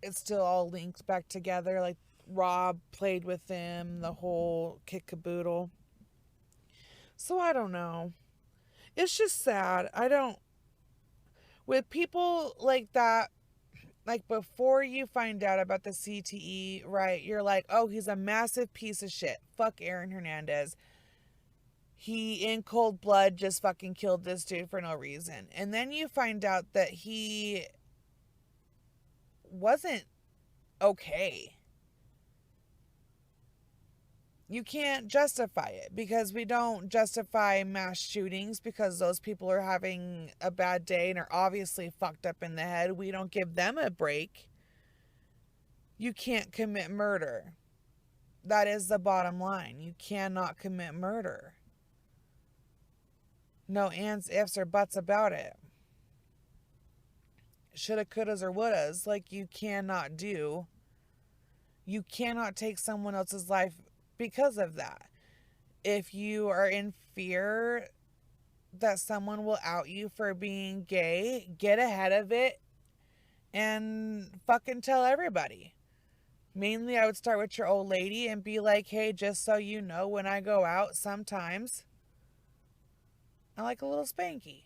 It's still all linked back together. Like Rob played with them, the whole kit caboodle. So I don't know. It's just sad. With people like that, like before you find out about the CTE, right, you're like, oh, he's a massive piece of shit. Fuck Aaron Hernandez. He, in cold blood, just fucking killed this dude for no reason. And then you find out that he wasn't okay. You can't justify it because we don't justify mass shootings because those people are having a bad day and are obviously fucked up in the head. We don't give them a break. You can't commit murder. That is the bottom line. You cannot commit murder. No ands, ifs, or buts about it. Shoulda, couldas, or wouldas. Like you cannot do. You cannot take someone else's life because of that. If you are in fear that someone will out you for being gay, get ahead of it and fucking tell everybody. Mainly, I would start with your old lady and be like, hey, just so you know, when I go out, sometimes I like a little spanky.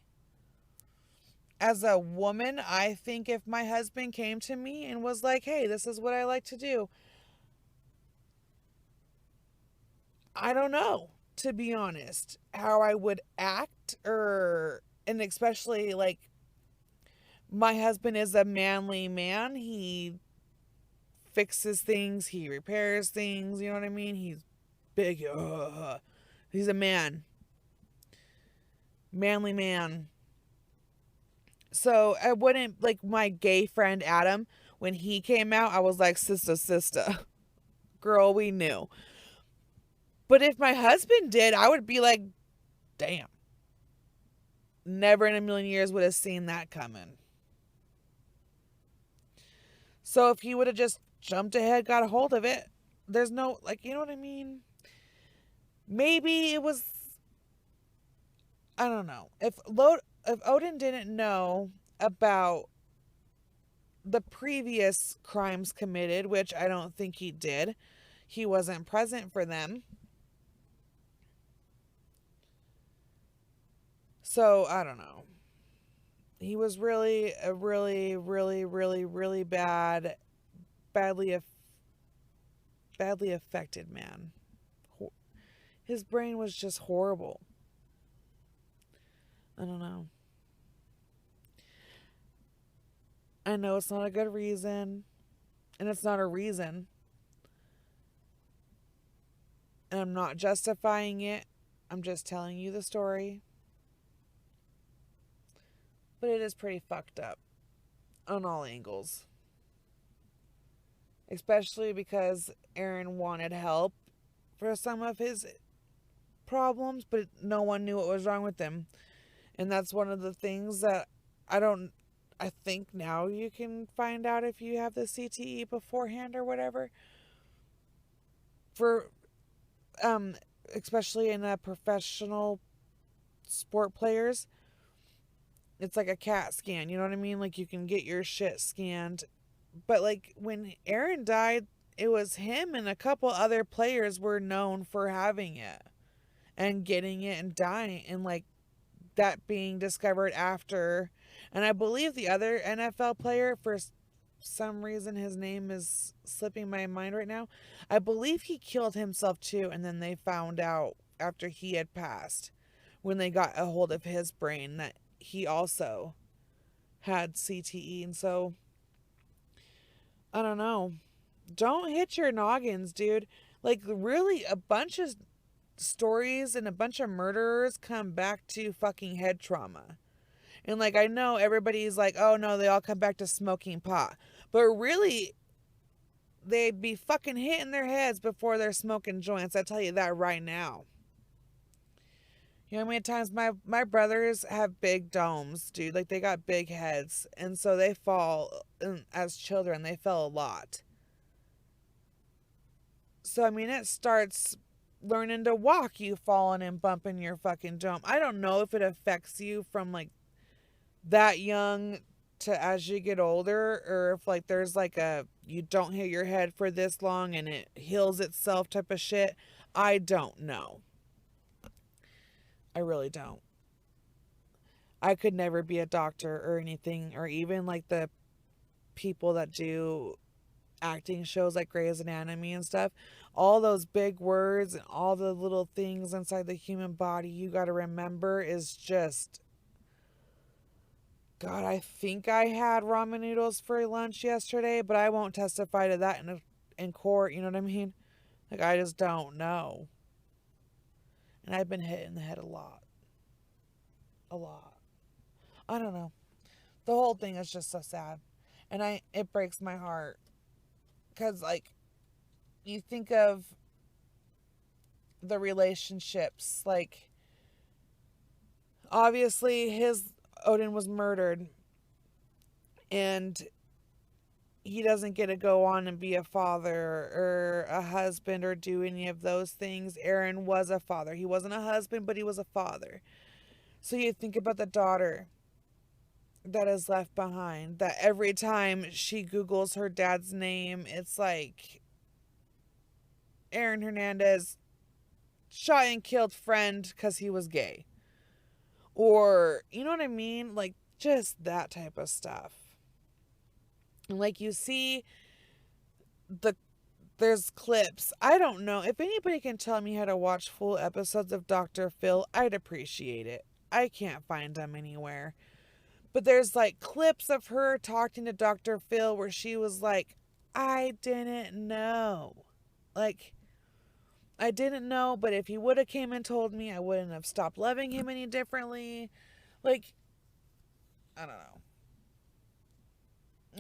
As a woman, I think if my husband came to me and was like, hey, this is what I like to do, I don't know, to be honest, how I would act, and especially like my husband is a manly man. He fixes things, he repairs things, you know what I mean? He's big. He's a man. Manly man. So I wouldn't, like my gay friend Adam, when he came out, I was like, sister, sister. Girl, we knew. But if my husband did, I would be like, damn. Never in a million years would have seen that coming. So if he would have just jumped ahead, got a hold of it, there's no, like, you know what I mean? Maybe it was, I don't know. If Odin didn't know about the previous crimes committed, which I don't think he did, he wasn't present for them. So I don't know. He was really a really, really, really, really badly, badly affected man. His brain was just horrible. I don't know. I know it's not a good reason, and it's not a reason, and I'm not justifying it. I'm just telling you the story. But it is pretty fucked up on all angles. Especially because Aaron wanted help for some of his problems, but no one knew what was wrong with him. And that's one of the things that I think now you can find out if you have the CTE beforehand or whatever. For um especially in a professional sport players, it's like a CAT scan, you know what I mean? Like you can get your shit scanned. But like when Aaron died, it was him and a couple other players were known for having it and getting it and dying, and like that being discovered after. And I believe the other NFL player, for some reason his name is slipping my mind right now, I believe he killed himself too, and then they found out after he had passed, when they got a hold of his brain, that he also had CTE. And so I don't know. Don't hit your noggins, dude. Like really, a bunch of stories and a bunch of murderers come back to fucking head trauma. And like I know everybody's like, "Oh no, they all come back to smoking pot." But really, they'd be fucking hitting their heads before they're smoking joints. I tell you that right now. You know how many times my brothers have big domes, dude? Like they got big heads, and so they fall. And as children, they fell a lot. So I mean, it starts learning to walk, you falling and bumping your fucking dome. I don't know if it affects you from like that young to as you get older, or if like there's like a you don't hit your head for this long and it heals itself type of shit. I don't know. I really don't. I could never be a doctor or anything, or even like the people that do acting shows like Grey's Anatomy and stuff. All those big words and all the little things inside the human body you got to remember is just, God, I think I had ramen noodles for lunch yesterday, but I won't testify to that in court, you know what I mean? Like, I just don't know. And I've been hit in the head a lot. A lot. I don't know. The whole thing is just so sad. And it breaks my heart. Because, like, you think of the relationships. Like, obviously, Odin was murdered. And he doesn't get to go on and be a father or a husband or do any of those things. Aaron was a father. He wasn't a husband, but he was a father. So you think about the daughter that is left behind, that every time she Googles her dad's name, it's like Aaron Hernandez shot and killed friend because he was gay. Or, you know what I mean? Like, just that type of stuff. And like, you see the there's clips. I don't know. If anybody can tell me how to watch full episodes of Dr. Phil, I'd appreciate it. I can't find them anywhere. But there's like clips of her talking to Dr. Phil where she was like, I didn't know. Like, I didn't know, but if he would have came and told me, I wouldn't have stopped loving him any differently. Like, I don't know.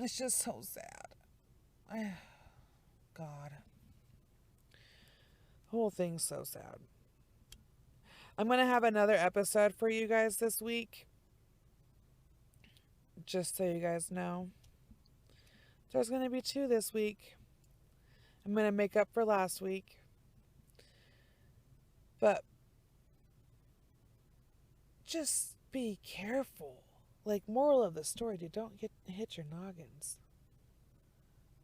It's just so sad. God. The whole thing's so sad. I'm going to have another episode for you guys this week. Just so you guys know. There's going to be 2 this week. I'm going to make up for last week. But just be careful. Like, moral of the story, dude, don't hit your noggins.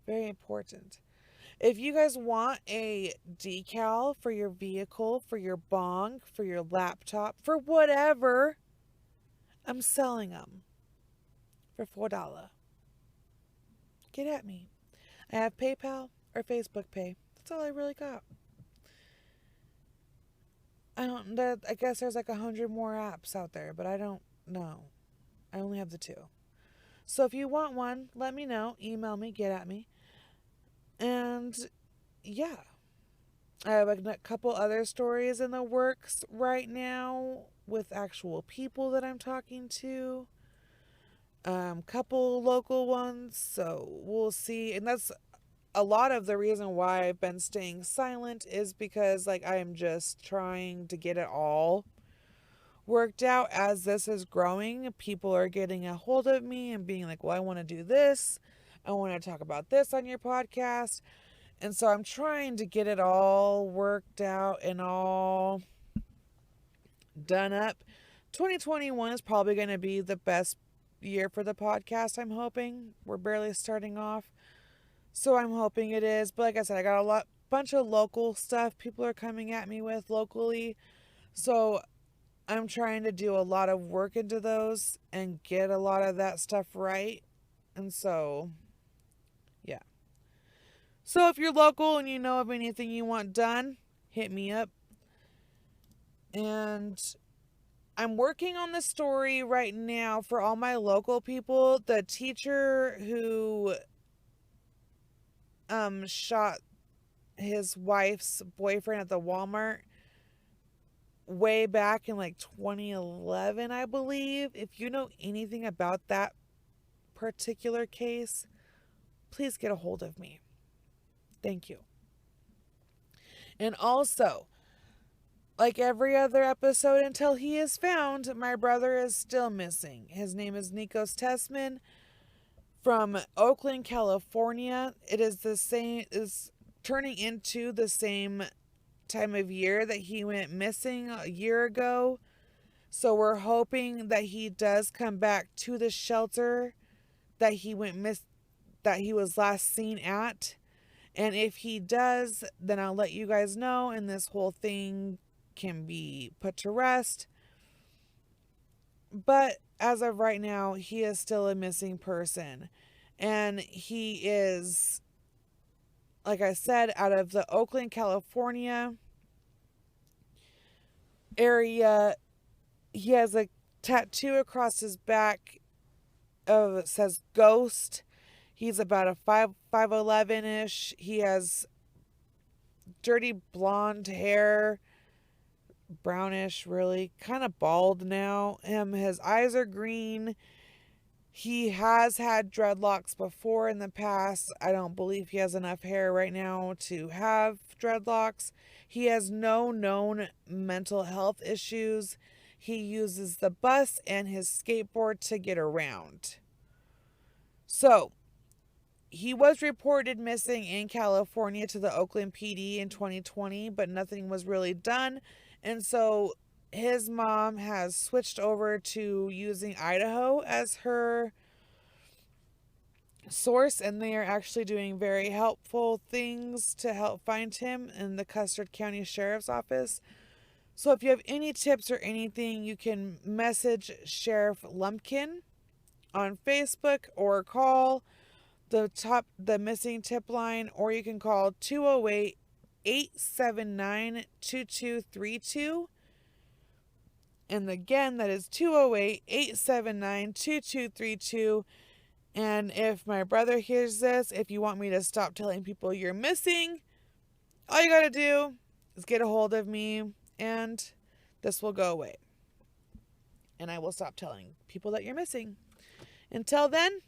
Very important. If you guys want a decal for your vehicle, for your bong, for your laptop, for whatever, I'm selling them for $4. Get at me. I have PayPal or Facebook Pay. That's all I really got. I guess there's like 100 more apps out there, but I don't know. I only have the 2. So if you want one, let me know. Email me, get at me. And yeah, I have a couple other stories in the works right now with actual people that I'm talking to. Couple local ones, so we'll see. And that's a lot of the reason why I've been staying silent, is because like I am just trying to get it all worked out. As this is growing, people are getting a hold of me and being like, well, I want to do this. I want to talk about this on your podcast. And so I'm trying to get it all worked out and all done up. 2021 is probably going to be the best year for the podcast, I'm hoping. We're barely starting off, so I'm hoping it is. But like I said, I got a bunch of local stuff people are coming at me with locally. So I'm trying to do a lot of work into those and get a lot of that stuff right. And so, yeah. So if you're local and you know of anything you want done, hit me up. And I'm working on the story right now for all my local people. The teacher who shot his wife's boyfriend at the Walmart way back in like 2011, I believe. If you know anything about that particular case, please get a hold of me. Thank you. And also, like every other episode until he is found, my brother is still missing. His name is Nikos Tessman from Oakland, California. It is turning into the same time of year that he went missing a year ago. So we're hoping that he does come back to the shelter that he was last seen at. And if he does, then I'll let you guys know, and this whole thing can be put to rest. But as of right now, he is still a missing person. And he is, like I said, out of the Oakland, California area. He has a tattoo across his back it says Ghost. He's about a 5'11"-ish. He has dirty blonde hair, brownish, really, kind of bald now. His eyes are green. He has had dreadlocks before in the past. I don't believe he has enough hair right now to have dreadlocks. He has no known mental health issues. He uses the bus and his skateboard to get around. So, he was reported missing in California to the Oakland PD in 2020, but nothing was really done. And so his mom has switched over to using Idaho as her source, and they are actually doing very helpful things to help find him in the Custer County Sheriff's Office. So if you have any tips or anything, you can message Sheriff Lumpkin on Facebook or call the missing tip line, or you can call 208-879-2232. And again, that is 208-879-2232. And if my brother hears this, if you want me to stop telling people you're missing, all you gotta do is get a hold of me and this will go away. And I will stop telling people that you're missing. Until then,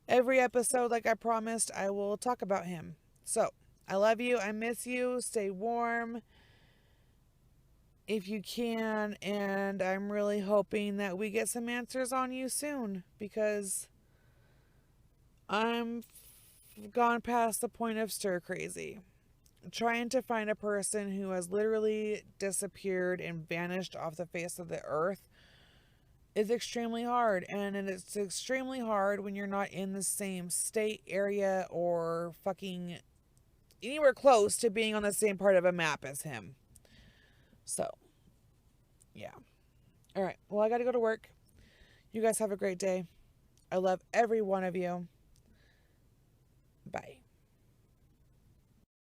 every episode, like I promised, I will talk about him. So, I love you. I miss you. Stay warm if you can. And I'm really hoping that we get some answers on you soon, because I'm gone past the point of stir crazy. Trying to find a person who has literally disappeared and vanished off the face of the earth is extremely hard. And it's extremely hard when you're not in the same state, area, or fucking anywhere close to being on the same part of a map as him. So, yeah. All right. Well, I got to go to work. You guys have a great day. I love every one of you. Bye.